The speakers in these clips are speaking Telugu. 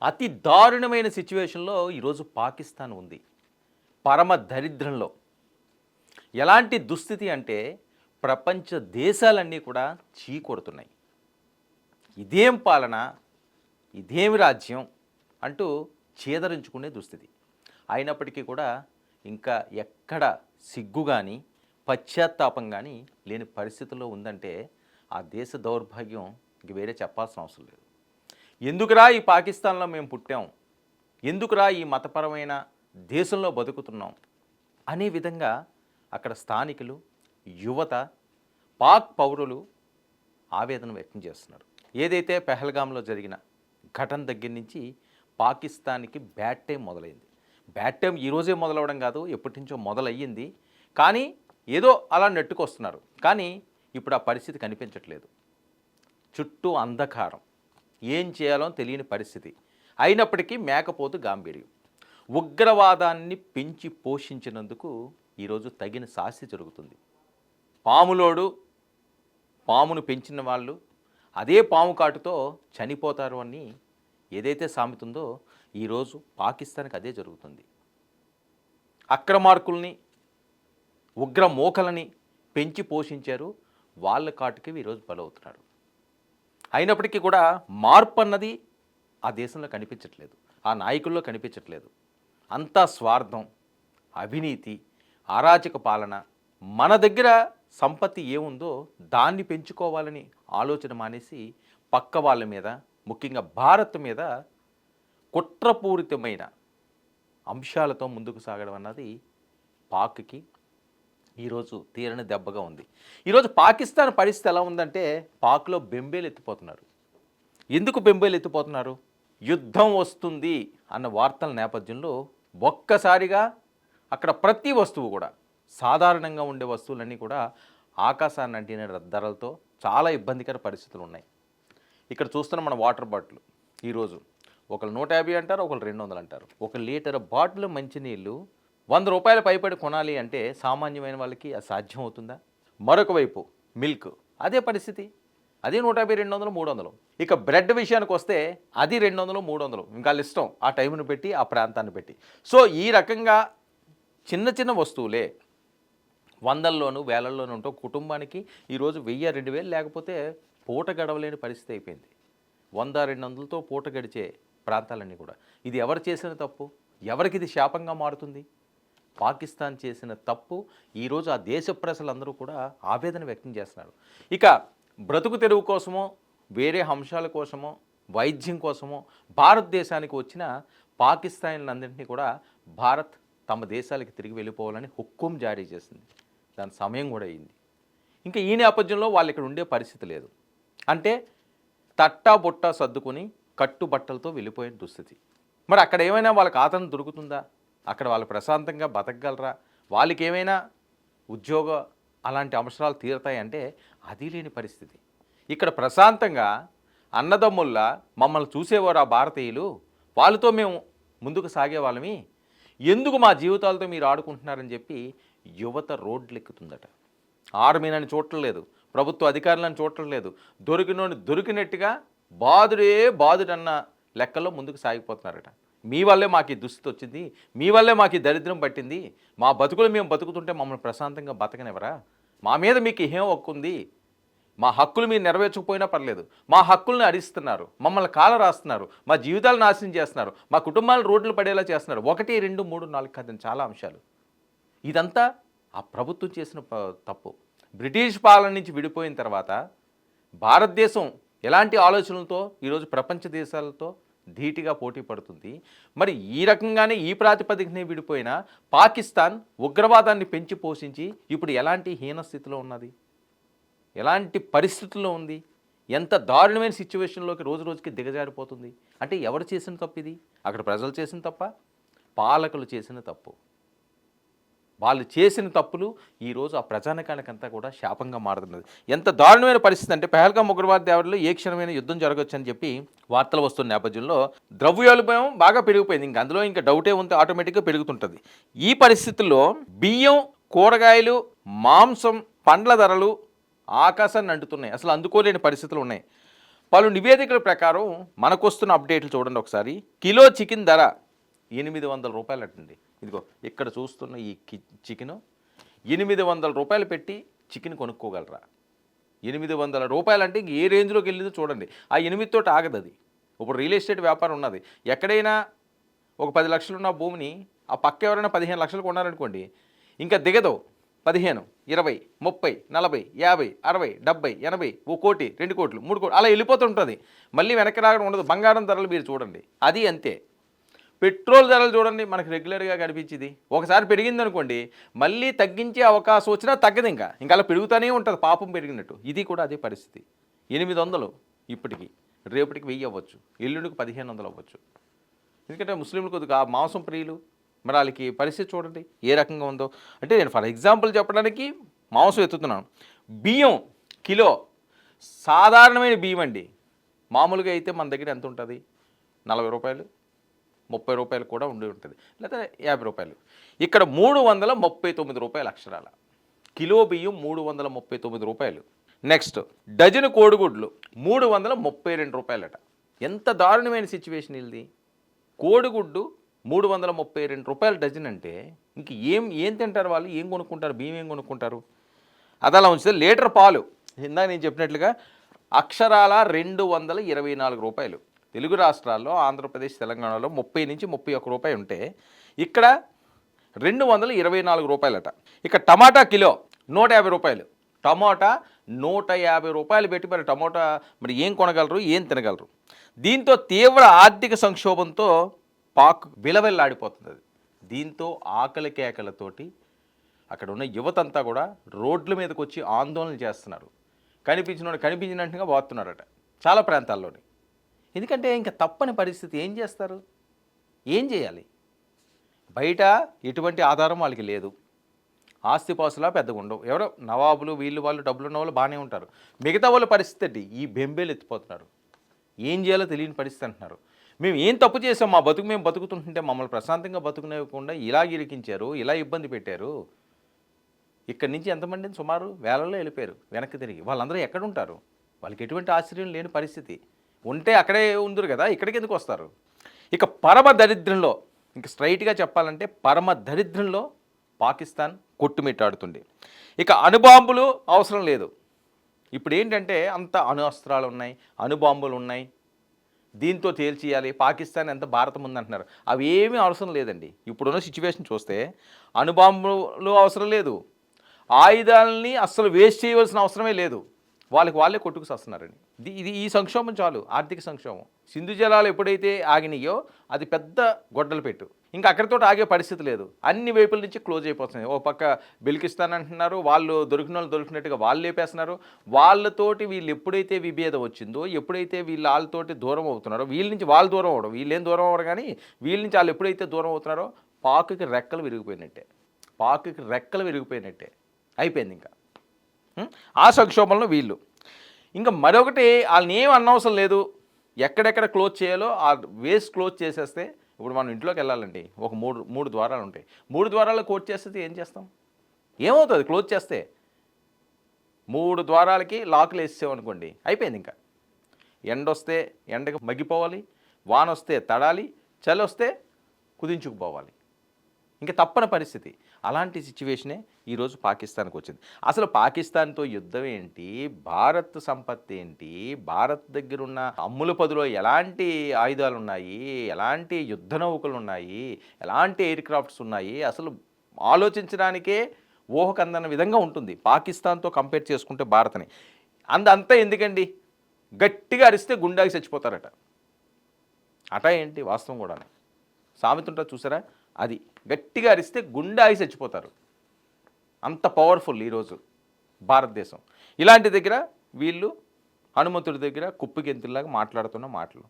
అతి దారుణమైన సిచ్యువేషన్‌లో ఈరోజు పాకిస్తాన్ ఉంది. పరమ దరిద్రంలో. ఎలాంటి దుస్థితి అంటే ప్రపంచ దేశాలన్నీ కూడా చీకొడుతున్నాయి. ఇదేం పాలన, ఇదేమి రాజ్యం అంటూ చేదరించుకునే దుస్థితి. అయినప్పటికీ కూడా ఇంకా ఎక్కడ సిగ్గు గాని, పశ్చాత్తాపం గాని లేని పరిస్థితుల్లో ఉందంటే ఆ దేశ దౌర్భాగ్యం ఇంక వేరే చెప్పాల్సిన అవసరం లేదు. ఎందుకురా ఈ పాకిస్తాన్‌లో మేము పుట్టాం? ఎందుకురా ఈ మతపరమైన దేశంలో బతుకుతున్నాం? అనే విధంగా అక్కడ స్థానికులు, యువత, పాక్ పౌరులు ఆవేదన వ్యక్తం చేస్తున్నారు. ఏదైతే పెహల్గాంలో జరిగిన ఘటన దగ్గర నుంచి పాకిస్తాన్‌కి బ్యాడ్ టైం మొదలైంది. బ్యాడ్ టైం ఈరోజే మొదలవడం కాదు, ఎప్పటి నుంచో మొదలయ్యింది. కానీ ఏదో అలా నెట్టుకొస్తున్నారు. కానీ ఇప్పుడు ఆ పరిస్థితి కనిపించట్లేదు. చుట్టూ అంధకారం. ఏం చేయాలో తెలియని పరిస్థితి. అయినప్పటికీ మేకపోతు గాంభీర్యం. ఉగ్రవాదాన్ని పెంచి పోషించినందుకు ఈరోజు తగిన శాస్తి జరుగుతుంది. పాములోడు పామును పెంచిన వాళ్ళు అదే పాము కాటుతో చనిపోతారు అని ఏదైతే సామెత ఉందో ఈరోజు పాకిస్తాన్కి అదే జరుగుతుంది. అక్రమార్కుల్ని, ఉగ్ర మోకలని పెంచి పోషించారు. వాళ్ళ కాటుకి ఈరోజు బలవుతున్నారు. అయినప్పటికీ కూడా మార్పు అన్నది ఆ దేశంలో కనిపించట్లేదు, ఆ నాయకుల్లో కనిపించట్లేదు. అంతా స్వార్థం, అవినీతి, అరాచక పాలన. మన దగ్గర సంపత్తి ఏముందో దాన్ని పెంచుకోవాలని ఆలోచన మానేసి పక్క వాళ్ళ మీద, ముఖ్యంగా భారత్ మీద కుట్రపూరితమైన అంశాలతో ముందుకు సాగడం అన్నది పాక్కి ఈరోజు తీరని దెబ్బగా ఉంది. ఈరోజు పాకిస్తాన్ పరిస్థితి ఎలా ఉందంటే పాక్లో బెంబేలు ఎత్తిపోతున్నారు. ఎందుకు బెంబేలు ఎత్తిపోతున్నారు? యుద్ధం వస్తుంది అన్న వార్తల నేపథ్యంలో ఒక్కసారిగా అక్కడ ప్రతి వస్తువు కూడా, సాధారణంగా ఉండే వస్తువులన్నీ కూడా ఆకాశాన్ని అంటిన ధరలతో చాలా ఇబ్బందికర పరిస్థితులు ఉన్నాయి. ఇక్కడ చూస్తున్న మన వాటర్ బాటిల్ ఈరోజు ఒకరు 150 అంటారు, ఒకరు 200 అంటారు. 1 లీటర్ బాటిల్ మంచినీళ్ళు 100 రూపాయల పైపడి కొనాలి అంటే సామాన్యమైన వాళ్ళకి అది సాధ్యం అవుతుందా? మరొక వైపు మిల్క్ అదే పరిస్థితి. అదే 150, 200, 300. ఇక బ్రెడ్ విషయానికి వస్తే అది 200, 300. ఇంకా ఇష్టం ఆ టైంను పెట్టి, ఆ ప్రాంతాన్ని పెట్టి. సో ఈ రకంగా చిన్న చిన్న వస్తువులే వందల్లోనూ వేలల్లోనూ ఉంటూ కుటుంబానికి ఈరోజు 1000, 2000 లేకపోతే పూట గడవలేని పరిస్థితి అయిపోయింది. 100, 200తో పూట గడిచే ప్రాంతాలన్నీ కూడా. ఇది ఎవరు చేసిన తప్పు? ఎవరికి ఇది శాపంగా మారుతుంది? పాకిస్తాన్ చేసిన తప్పు. ఈరోజు ఆ దేశ ప్రజలందరూ కూడా ఆవేదన వ్యక్తం చేస్తున్నారు. ఇక బ్రతుకు తెరువు కోసమో, వేరే అంశాల కోసమో, వైద్యం కోసమో భారతదేశానికి వచ్చిన పాకిస్తాన్లందరినీ కూడా భారత్ తమ దేశాలకి తిరిగి వెళ్ళిపోవాలని హుక్కుం జారీ చేసింది. దాని సమయం కూడా అయింది. ఇంకా ఈ నేపథ్యంలో వాళ్ళు ఇక్కడ ఉండే పరిస్థితి లేదు. అంటే తట్టా బుట్టా సర్దుకొని కట్టుబట్టలతో వెళ్ళిపోయే దుస్థితి. మరి అక్కడ ఏమైనా వాళ్ళకి ఆదరణ దొరుకుతుందా? అక్కడ వాళ్ళు ప్రశాంతంగా బతకగలరా? వాళ్ళకి ఏమైనా ఉద్యోగ అలాంటి అవసరాలు తీరుతాయంటే అది లేని పరిస్థితి. ఇక్కడ ప్రశాంతంగా అన్నదమ్ముల్లా మమ్మల్ని చూసేవారు ఆ భారతీయులు, వాళ్ళతో మేము ముందుకు సాగేవాళ్ళమి, ఎందుకు మా జీవితాలతో మీరు ఆడుకుంటున్నారని చెప్పి యువత రోడ్లు ఎక్కుతుందట. ఆర్మీనని చూడట్లేదు, ప్రభుత్వ అధికారులను చూడట్లేదు, దొరికినోని దొరికినట్టుగా బాదుడే బాదుడన్న లెక్కల్లో ముందుకు సాగిపోతున్నారట. మీ వల్లే మాకు ఈ దుస్థితి వచ్చింది, మీ వల్లే మాకు ఈ దరిద్రం పట్టింది, మా బతుకులు మేము బతుకుతుంటే మమ్మల్ని ప్రశాంతంగా బతకనివ్వరా? మా మీద మీకు ఏం హక్కు ఉంది? మా హక్కులు మీరు నెరవేర్చకపోయినా పర్లేదు, మా హక్కుల్ని హరిస్తున్నారు, మమ్మల్ని కాల రాస్తున్నారు, మా జీవితాలు నాశనం చేస్తున్నారు, మా కుటుంబాలను రోడ్లు పడేలా చేస్తున్నారు. 1, 2, 3, 4 కాదని చాలా అంశాలు. ఇదంతా ఆ ప్రభుత్వం చేసిన తప్పు. బ్రిటిష్ పాలన నుంచి విడిపోయిన తర్వాత భారతదేశం ఎలాంటి ఆలోచనలతో ఈరోజు ప్రపంచ దేశాలతో ధీటుగా పోటీ పడుతుంది. మరి ఈ రకంగానే ఈ ప్రాతిపదికనే విడిపోయిన పాకిస్తాన్ ఉగ్రవాదాన్ని పెంచి పోషించి ఇప్పుడు ఎలాంటి హీనస్థితిలో ఉన్నది? ఎలాంటి పరిస్థితుల్లో ఉంది? ఎంత దారుణమైన సిచ్యువేషన్లోకి రోజు రోజుకి దిగజారిపోతుంది? అంటే ఎవరు చేసిన తప్పు ఇది? అక్కడ ప్రజలు చేసిన తప్ప? పాలకులు చేసిన తప్పు. వాళ్ళు చేసిన తప్పులు ఈరోజు ఆ ప్రజానికానికంతా కూడా శాపంగా మారుతున్నది. ఎంత దారుణమైన పరిస్థితి అంటే పెహల్గాం ఉగ్రవాద దాడుల్లో ఏ క్షణమైన యుద్ధం జరగవచ్చు అని చెప్పి వార్తలు వస్తున్న నేపథ్యంలో ద్రవ్యోల్బణం బాగా పెరిగిపోయింది. ఇంక అందులో ఇంకా డౌటే ఉంటే ఆటోమేటిక్గా పెరుగుతుంటుంది. ఈ పరిస్థితుల్లో బియ్యం, కూరగాయలు, మాంసం, పండ్ల ధరలు ఆకాశాన్ని అంటుతున్నాయి. అసలు అందుకోలేని పరిస్థితులు ఉన్నాయి. పలు నివేదికల ప్రకారం మనకొస్తున్న అప్డేట్లు చూడండి ఒకసారి. కిలో చికెన్ ధర 800 రూపాయలు అటండి. ఇదిగో ఇక్కడ చూస్తున్న ఈ చికెను 800 రూపాయలు పెట్టి చికెన్ కొనుక్కోగలరా? 800 రూపాయలు అంటే ఇంక ఏ రేంజ్లోకి వెళ్ళిందో చూడండి. ఆ 8 తోటి ఆగదు అది. ఇప్పుడు రియల్ ఎస్టేట్ వ్యాపారం ఉన్నది. ఎక్కడైనా ఒక 10 లక్షలు ఉన్న భూమిని ఆ పక్క ఎవరైనా 15 లక్షలు కొన్నారనుకోండి, ఇంకా దిగదు. 15, 20, 30, 40, 50, 60, 70, 80, 1 కోటి, 2 కోట్లు, 3 కోట్లు అలా వెళ్ళిపోతుంటుంది. మళ్ళీ వెనక్కి రావడం ఉండదు. బంగారం ధరలు మీరు చూడండి, అది అంతే. పెట్రోల్ ధరలు చూడండి, మనకు రెగ్యులర్గా కనిపించింది. ఒకసారి పెరిగిందనుకోండి, మళ్ళీ తగ్గించే అవకాశం వచ్చినా తగ్గదు. ఇంకా అలా పెరుగుతూనే ఉంటుంది, పాపం పెరిగినట్టు. ఇది కూడా అదే పరిస్థితి. 800 ఇప్పటికి, రేపటికి 1000 అవ్వచ్చు, ఎల్లుండికి 1500 అవ్వచ్చు. ఎందుకంటే ముస్లింలు కొద్దిగా మాంసం ప్రియులు, మరి వాళ్ళకి పరిస్థితి చూడండి ఏ రకంగా ఉందో. అంటే నేను ఫర్ ఎగ్జాంపుల్ చెప్పడానికి మాంసం ఎత్తుతున్నాను. బియ్యం కిలో, సాధారణమైన బియ్యం అండి, మామూలుగా అయితే మన దగ్గర ఎంత ఉంటుంది? 40 రూపాయలు, 30 రూపాయలు కూడా ఉండి ఉంటుంది, లేదా 50 రూపాయలు. ఇక్కడ 339 రూపాయలు అక్షరాల. కిలో బియ్యం 339 రూపాయలు. నెక్స్ట్ డజను కోడిగుడ్లు 332 రూపాయలట. ఎంత దారుణమైన సిచ్యువేషన్ ఇది. కోడిగుడ్డు 332 రూపాయలు డజన్ అంటే ఇంక ఏం తింటారు వాళ్ళు? ఏం కొనుక్కుంటారు? బియ్యం ఏం కొనుక్కుంటారు? అది అలా ఉంచితే లీటర్ పాలు ఇందాక నేను చెప్పినట్లుగా అక్షరాల 224 రూపాయలు. తెలుగు రాష్ట్రాల్లో ఆంధ్రప్రదేశ్, తెలంగాణలో 30 నుంచి 31 రూపాయలు ఉంటే ఇక్కడ 224 రూపాయలట. ఇక టమాటా కిలో 150 రూపాయలు. టమాటా 150 రూపాయలు పెట్టి మరి టమాటా మరి ఏం కొనగలరు, ఏం తినగలరు? దీంతో తీవ్ర ఆర్థిక సంక్షోభంతో పాక్ విలవెల్లాడిపోతుంది. అది దీంతో ఆకలి కేకలతోటి అక్కడ ఉన్న యువతంతా కూడా రోడ్ల మీదకి వచ్చి ఆందోళన చేస్తున్నారు. కనిపించినట్టుగా పోతున్నారట చాలా ప్రాంతాల్లోని. ఎందుకంటే ఇంకా తప్పని పరిస్థితి. ఏం చేస్తారు? ఏం చేయాలి? బయట ఎటువంటి ఆధారం వాళ్ళకి లేదు. ఆస్తిపాస్తులా పెద్దగా ఉండవు. ఎవరో నవాబులు వాళ్ళు డబ్బులు ఉన్న వాళ్ళు బాగానే ఉంటారు. మిగతా వాళ్ళ పరిస్థితి ఈ బెంబేలు ఎత్తిపోతున్నారు. ఏం చేయాలో తెలియని పరిస్థితి అంటున్నారు. మేము ఏం తప్పు చేసాం? మా బతుకు మేము బతుకుతుంటుంటే మమ్మల్ని ప్రశాంతంగా బతుకునేవ్వకుండా ఇలా ఇరికించారు, ఇలా ఇబ్బంది పెట్టారు. ఇక్కడి నుంచి ఎంతమందిని సుమారు వేలల్లో వెళ్ళిపోయారు వెనక్కి తిరిగి. వాళ్ళందరూ ఎక్కడ ఉంటారు? వాళ్ళకి ఎటువంటి ఆశ్చర్యం లేని పరిస్థితి. ఉంటే అక్కడే ఉందరు కదా, ఇక్కడికి ఎందుకు వస్తారు? ఇక పరమ దరిద్రంలో, ఇంక స్ట్రైట్గా చెప్పాలంటే పరమ దరిద్రంలో పాకిస్తాన్ కొట్టుమిట్టాడుతుంది. ఇక అణుబాంబులు అవసరం లేదు. ఇప్పుడు ఏంటంటే అంత అణు అస్త్రాలు ఉన్నాయి, అణుబాంబులు ఉన్నాయి, దీంతో తేల్చేయాలి. పాకిస్తాన్ ఎంత భారతం ఉందంటున్నారు. అవి ఏమీ అవసరం లేదండి. ఇప్పుడున్న సిచ్యువేషన్ చూస్తే అణుబాంబులు అవసరం లేదు, ఆయుధాలని అస్సలు వేస్ట్ చేయవలసిన అవసరమే లేదు. వాళ్ళే కొట్టుకు వస్తున్నారండి. ఈ సంక్షోభం చాలు, ఆర్థిక సంక్షోభం. సింధు జలాలు ఎప్పుడైతే ఆగినాయో అది పెద్ద గొడ్డలు పెట్టు. ఇంకా అక్కడితో ఆగే పరిస్థితి లేదు. అన్ని వైపుల నుంచి క్లోజ్ అయిపోతున్నాయి. ఓ పక్క బెలికిస్తాన్ అంటున్నారు, వాళ్ళు దొరికినట్టుగా వాళ్ళు లేపేస్తున్నారు. వాళ్ళతోటి వీళ్ళు ఎప్పుడైతే విభేదం వచ్చిందో, ఎప్పుడైతే వాళ్ళతోటి దూరం అవుతున్నారో, వీళ్ళ నుంచి వాళ్ళు దూరం అవ్వడం, వీళ్ళేం దూరం అవ్వరు కానీ వీళ్ళ నుంచి వాళ్ళు ఎప్పుడైతే దూరం అవుతున్నారో పాకుకి రెక్కలు విరిగిపోయినట్టే అయిపోయింది. ఇంకా ఆ సంక్షోభంలో వీళ్ళు. ఇంకా మరొకటి వాళ్ళని ఏం అనవసరం లేదు. ఎక్కడెక్కడ క్లోజ్ చేయాలో ఆ వేస్ట్ క్లోజ్ చేసేస్తే, ఇప్పుడు మనం ఇంట్లోకి వెళ్ళాలండి, ఒక మూడు ద్వారాలు ఉంటాయి. 3 ద్వారాలు క్లోజ్ చేస్తే ఏం చేస్తాం? ఏమవుతుంది క్లోజ్ చేస్తే? 3 ద్వారాలకి లాక్లు వేసేసామనుకోండి, అయిపోయింది. ఇంకా ఎండొస్తే ఎండకు మగ్గిపోవాలి, వాన వస్తే తడాలి, చలి వస్తే కుదించుకుపోవాలి. ఇంకా తప్పని పరిస్థితి. అలాంటి సిచ్యువేషనే ఈరోజు పాకిస్తాన్కి వచ్చింది. అసలు పాకిస్తాన్తో యుద్ధం ఏంటి? భారత్ సంపత్తి ఏంటి? భారత్ దగ్గర ఉన్న అమ్ముల పదులో ఎలాంటి ఆయుధాలు ఉన్నాయి, ఎలాంటి యుద్ధ నౌకలు ఉన్నాయి, ఎలాంటి ఎయిర్ క్రాఫ్ట్స్ ఉన్నాయి, అసలు ఆలోచించడానికే ఊహకందన్న విధంగా ఉంటుంది పాకిస్తాన్తో కంపేర్ చేసుకుంటే భారత్ని. అంతా ఎందుకండి? గట్టిగా అరిస్తే గుండాకి చచ్చిపోతారట. అట ఏంటి వాస్తవం కూడా. సామెత ఉంటుంది చూసారా, అది గట్టిగా అరిస్తే గుండాకి చచ్చిపోతారు. అంత పవర్ఫుల్ ఈరోజు భారతదేశం. ఇలాంటి దగ్గర వీళ్ళు హనుమంతుడి దగ్గర కుప్పిగెంతుల్లాగా మాట్లాడుతున్న మాటలు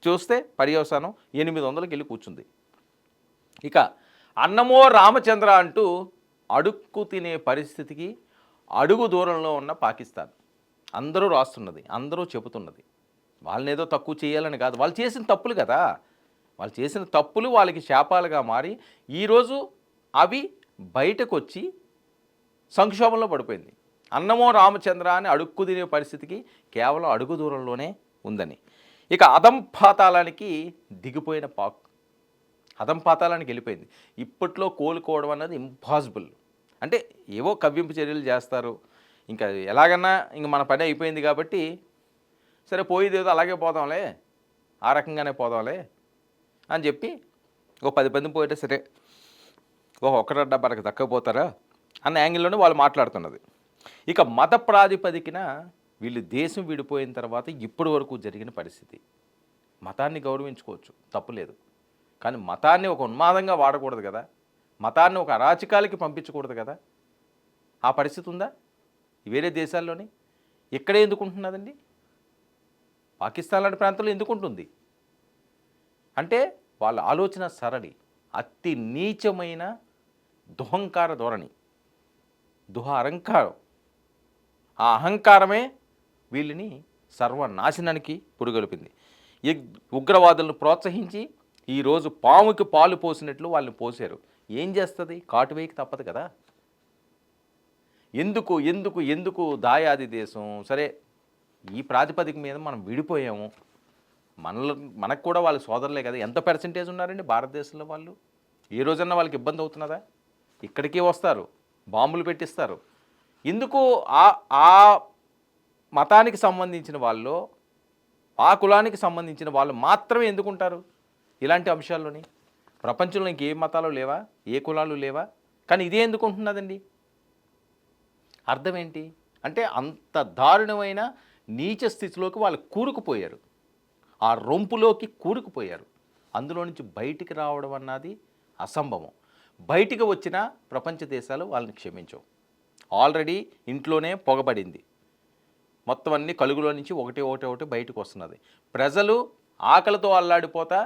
చూస్తే పర్యవసానం 800కి వెళ్ళి కూర్చుంది. ఇక అన్నమో రామచంద్ర అంటూ అడుక్కు తినే పరిస్థితికి అడుగు దూరంలో ఉన్న పాకిస్తాన్. అందరూ రాస్తున్నది, అందరూ చెబుతున్నది. వాళ్ళని ఏదో తక్కువ చేయాలని కాదు, వాళ్ళు చేసిన తప్పులు కదా. వాళ్ళు చేసిన తప్పులు వాళ్ళకి శాపాలుగా మారి ఈరోజు అవి బయటకు వచ్చి సంక్షోభంలో పడిపోయింది. అన్నమో రామచంద్ర అని అడుక్కు తినే పరిస్థితికి కేవలం అడుగు దూరంలోనే ఉందని. ఇక అధంపాతాళానికి దిగిపోయిన పాక్, అధంపాతాళానికి వెళ్ళిపోయింది. ఇప్పట్లో కోలుకోవడం అన్నది ఇంపాసిబుల్. అంటే ఏవో కవ్వింపు చర్యలు చేస్తారు, ఇంకా ఎలాగన్నా ఇంక మన పని అయిపోయింది కాబట్టి సరే పోయేదేదో అలాగే పోదాంలే, ఆ రకంగానే పోదాంలే అని చెప్పి ఓ 10 మంది పోయితే సరే ఒక్కరడ్డా మనకు దక్కపోతారా అన్న యాంగిల్లోనే వాళ్ళు మాట్లాడుతున్నది. ఇక మత ప్రాతిపదికన వీళ్ళు దేశం విడిపోయిన తర్వాత ఇప్పటి వరకు జరిగిన పరిస్థితి. మతాన్ని గౌరవించుకోవచ్చు, తప్పులేదు, కానీ మతాన్ని ఒక ఉన్మాదంగా వాడకూడదు కదా, మతాన్ని ఒక అరాచకాలకి పంపించకూడదు కదా. ఆ పరిస్థితి ఉందా వేరే దేశాల్లోని? ఇక్కడే ఎందుకు ఉంటున్నదండి? పాకిస్తాన్ లాంటి ప్రాంతంలో ఎందుకు ఉంటుంది అంటే వాళ్ళ ఆలోచన సరళి అతి నీచమైన దుహంకార ధోరణి, అహంకారం. ఆ అహంకారమే వీళ్ళని సర్వనాశనానికి పురుగొల్పింది. ఉగ్రవాదులను ప్రోత్సహించి ఈరోజు పాముకి పాలు పోసినట్లు వాళ్ళని పోసారు. ఏం చేస్తుంది? కాటువేయకి తప్పదు కదా. ఎందుకు ఎందుకు ఎందుకు దాయాది దేశం సరే ఈ ప్రాతిపదిక మీద మనం విడిపోయాము, మనకు కూడా వాళ్ళ సోదరులే కదా. ఎంత పర్సెంటేజ్ ఉన్నారండి భారతదేశంలో వాళ్ళు? ఏ రోజన్నా వాళ్ళకి ఇబ్బంది అవుతున్నదా? ఇక్కడికే వస్తారు, బాంబులు పెట్టిస్తారు. ఎందుకు ఆ మతానికి సంబంధించిన వాళ్ళు, ఆ కులానికి సంబంధించిన వాళ్ళు మాత్రమే ఎందుకుంటారు ఇలాంటి అంశాల్లోని? ప్రపంచంలో ఇంకే మతాలు లేవా, ఏ కులాలు లేవా? కానీ ఇదే ఎందుకు ఉంటున్నదండి? అర్థం ఏంటి అంటే అంత దారుణమైన నీచ స్థితిలోకి వాళ్ళు కూరుకుపోయారు, ఆ రొంపులోకి కూరుకుపోయారు. అందులో నుంచి బయటికి రావడం అన్నది అసంభవం. బయటికి వచ్చిన ప్రపంచ దేశాలు వాళ్ళని క్షమించవు. ఆల్రెడీ ఇంట్లోనే పొగబడింది, మొత్తం అన్ని కలుగులో నుంచి ఒకటి బయటకు వస్తున్నది. ప్రజలు ఆకలితో అల్లాడిపోతా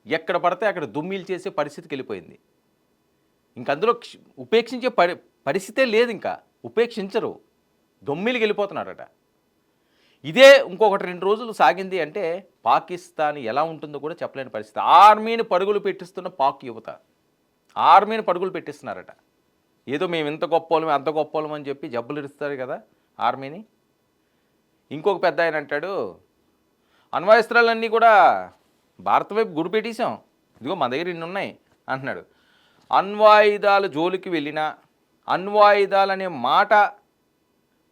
ఎక్కడ పడితే అక్కడ దుమ్మిలు చేసే పరిస్థితికి వెళ్ళిపోయింది. ఇంక అందులో ఉపేక్షించే పరిస్థితే లేదు, ఇంకా ఉపేక్షించరు, దొమ్మిలికి వెళ్ళిపోతున్నారట. ఇదే ఇంకొకటి 2 రోజులు సాగింది అంటే పాకిస్తాన్ ఎలా ఉంటుందో కూడా చెప్పలేని పరిస్థితి. ఆర్మీని పరుగులు పెట్టిస్తున్న పాక్ యువత ఆర్మీని పరుగులు పెట్టిస్తున్నారట. ఏదో మేము ఇంత గొప్పోళ్ళం అంత గొప్పోళ్ళం అని చెప్పి జబ్బులు ఇస్తారు కదా ఆర్మీని. ఇంకొక పెద్ద ఆయన అంటాడు, అణ్వాస్త్రాలన్నీ కూడా భారత వైపు గురి పెట్టేశాం, ఇదిగో మన దగ్గర ఇన్ని ఉన్నాయి అంటున్నాడు. అణ్వాయుధాల జోలికి వెళ్ళినా అణ్వాయుధాలనే మాట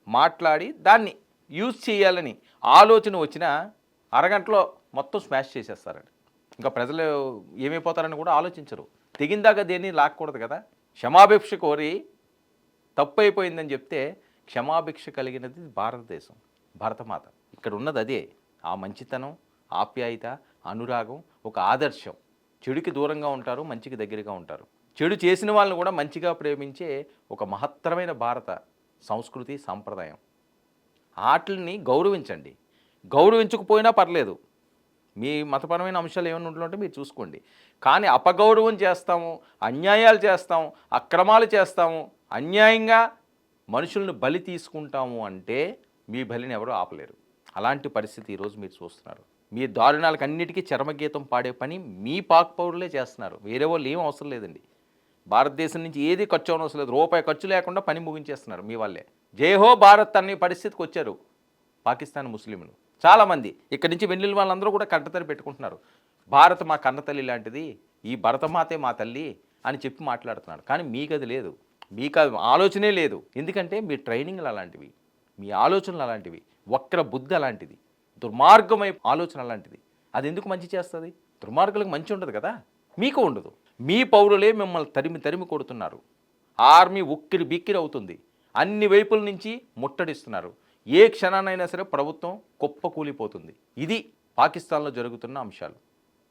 మాట్లాడి దాన్ని యూజ్ చేయాలని ఆలోచన వచ్చిన అరగంటలో మొత్తం స్మాష్ చేసేస్తారండి. ఇంకా ప్రజలు ఏమైపోతారని కూడా ఆలోచించరు. తెగిందాక దేన్ని లాక్కూడదు కదా. క్షమాభిక్ష కోరి తప్పు అయిపోయిందని చెప్తే క్షమాభిక్ష కలిగినది భారతదేశం, భరతమాత. ఇక్కడ ఉన్నది అదే, ఆ మంచితనం, ఆప్యాయత, అనురాగం, ఒక ఆదర్శం. చెడుకి దూరంగా ఉంటారు, మంచికి దగ్గరగా ఉంటారు. చెడు చేసిన వాళ్ళని కూడా మంచిగా ప్రేమించే ఒక మహత్తరమైన భారత సంస్కృతి, సంప్రదాయం. వాటిని గౌరవించండి. గౌరవించకపోయినా పర్లేదు, మీ మతపరమైన అంశాలు ఏమైనా ఉంటుంటే మీరు చూసుకోండి. కానీ అపగౌరవం చేస్తాము, అన్యాయాలు చేస్తాము, అక్రమాలు చేస్తాము, అన్యాయంగా మనుషులను బలి తీసుకుంటాము అంటే మీ బలిని ఎవరూ ఆపలేరు. అలాంటి పరిస్థితి ఈరోజు మీరు చూస్తున్నారు. మీ దారుణాలకు అన్నిటికీ చరమగీతం పాడే పని మీ పాక్ పౌరులే చేస్తున్నారు. వేరే వాళ్ళు ఏం అవసరం లేదండి. భారతదేశం నుంచి ఏది ఖర్చు అవసరం లేదు, రూపాయి ఖర్చు లేకుండా పని ముగించేస్తున్నారు మీ వాళ్ళే. జై హో భారత్ అనే పరిస్థితికి వచ్చారు పాకిస్తాన్ ముస్లింలు. చాలామంది ఇక్కడి నుంచి వెళ్ళిన వాళ్ళందరూ కూడా కట్టతరి పెట్టుకుంటున్నారు. భారత్ మా కన్నతల్లి లాంటిది, ఈ భరతమాతే మా తల్లి అని చెప్పి మాట్లాడుతున్నారు. కానీ మీకు అది లేదు, మీకు ఆలోచనే లేదు. ఎందుకంటే మీ ట్రైనింగ్లు అలాంటివి, మీ ఆలోచనలు అలాంటివి, వక్ర బుద్ధి అలాంటిది, దుర్మార్గమై ఆలోచన అలాంటిది. అది ఎందుకు మంచి చేస్తుంది? దుర్మార్గులకు మంచి ఉండదు కదా, మీకు ఉండదు. మీ పౌరులే మిమ్మల్ని తరిమి కొడుతున్నారు. ఆర్మీ ఉక్కిరి బిక్కిరి అవుతుంది, అన్ని వైపుల నుంచి ముట్టడిస్తున్నారు. ఏ క్షణానైనా సరే ప్రభుత్వం కుప్పకూలిపోతుంది. ఇది పాకిస్తాన్లో జరుగుతున్న అంశాలు.